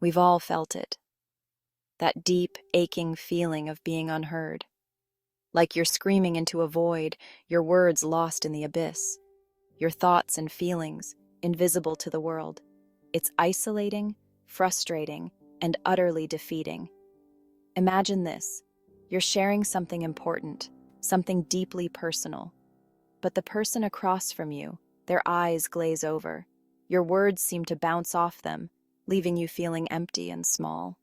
We've all felt it, that deep, aching feeling of being unheard. Like you're screaming into a void, your words lost in the abyss, your thoughts and feelings invisible to the world. It's isolating, frustrating, and utterly defeating. Imagine this. You're sharing something important, something deeply personal. But the person across from you, their eyes glaze over. Your words seem to bounce off them, leaving you feeling empty and small.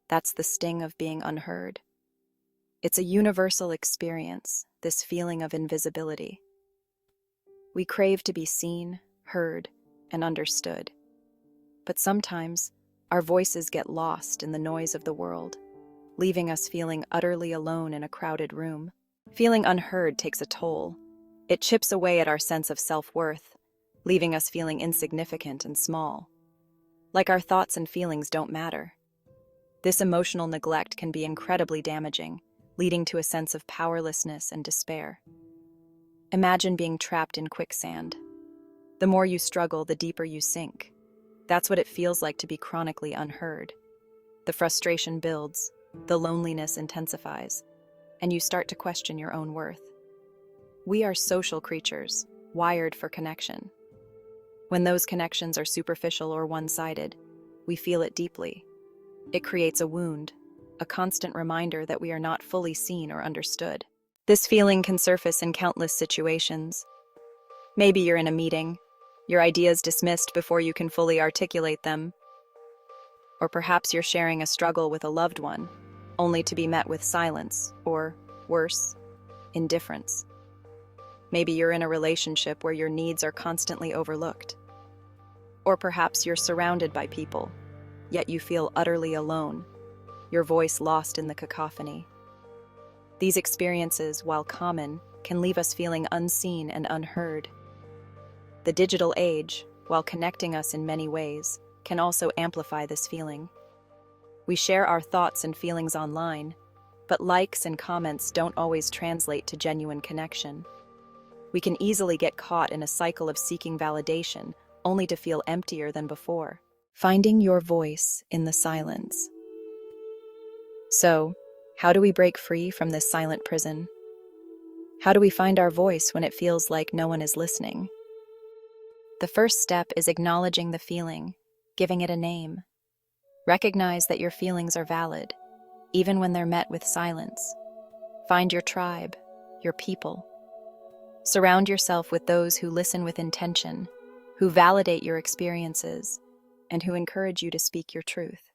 That's the sting of being unheard. It's a universal experience, this feeling of invisibility. We crave to be seen, heard, and understood. But sometimes, our voices get lost in the noise of the world, leaving us feeling utterly alone in a crowded room. Feeling unheard takes a toll. It chips away at our sense of self-worth, leaving us feeling insignificant and small. Like our thoughts and feelings don't matter. This emotional neglect can be incredibly damaging, leading to a sense of powerlessness and despair. Imagine being trapped in quicksand. The more you struggle, the deeper you sink. That's what it feels like to be chronically unheard. The frustration builds, the loneliness intensifies, and you start to question your own worth. We are social creatures, wired for connection. When those connections are superficial or one-sided, we feel it deeply. It creates a wound, a constant reminder that we are not fully seen or understood. This feeling can surface in countless situations. Maybe you're in a meeting, your ideas dismissed before you can fully articulate them. Or perhaps you're sharing a struggle with a loved one, only to be met with silence, or, worse, indifference. Maybe you're in a relationship where your needs are constantly overlooked. Or perhaps you're surrounded by people, yet you feel utterly alone, your voice lost in the cacophony. These experiences, while common, can leave us feeling unseen and unheard. The digital age, while connecting us in many ways, can also amplify this feeling. We share our thoughts and feelings online, but likes and comments don't always translate to genuine connection. We can easily get caught in a cycle of seeking validation, only to feel emptier than before. Finding your voice in the silence. So, how do we break free from this silent prison? How do we find our voice when it feels like no one is listening? The first step is acknowledging the feeling, giving it a name. Recognize that your feelings are valid, even when they're met with silence. Find your tribe, your people. Surround yourself with those who listen with intention, who validate your experiences, and who encourage you to speak your truth.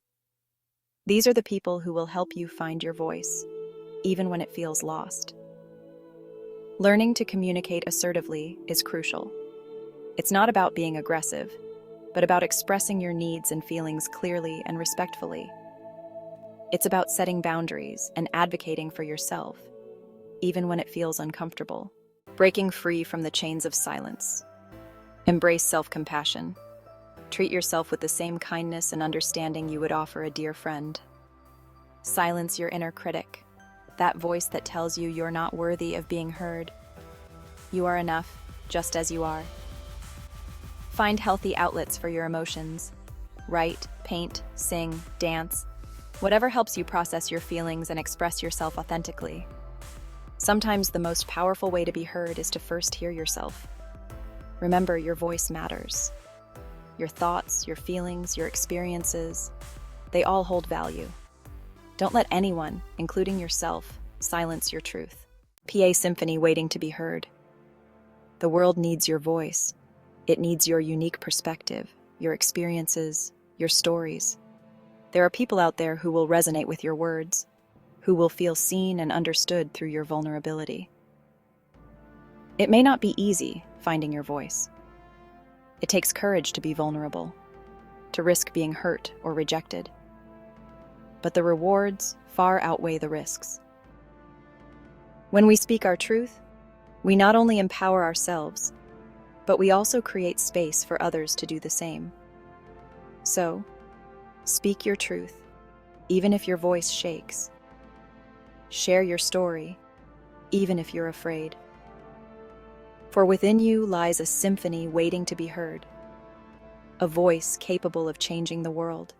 These are the people who will help you find your voice, even when it feels lost. Learning to communicate assertively is crucial. It's not about being aggressive, but about expressing your needs and feelings clearly and respectfully. It's about setting boundaries and advocating for yourself, even when it feels uncomfortable. Breaking free from the chains of silence. Embrace self-compassion. Treat yourself with the same kindness and understanding you would offer a dear friend. Silence your inner critic, that voice that tells you you're not worthy of being heard. You are enough, just as you are. Find healthy outlets for your emotions. Write, paint, sing, dance, whatever helps you process your feelings and express yourself authentically. Sometimes the most powerful way to be heard is to first hear yourself. Remember, your voice matters. Your thoughts, your feelings, your experiences, they all hold value. Don't let anyone, including yourself, silence your truth. PA Symphony waiting to be heard. The world needs your voice. It needs your unique perspective, your experiences, your stories. There are people out there who will resonate with your words, who will feel seen and understood through your vulnerability. It may not be easy finding your voice. It takes courage to be vulnerable, to risk being hurt or rejected. But the rewards far outweigh the risks. When we speak our truth, we not only empower ourselves, but we also create space for others to do the same. So, speak your truth, even if your voice shakes. Share your story, even if you're afraid. For within you lies a symphony waiting to be heard, a voice capable of changing the world.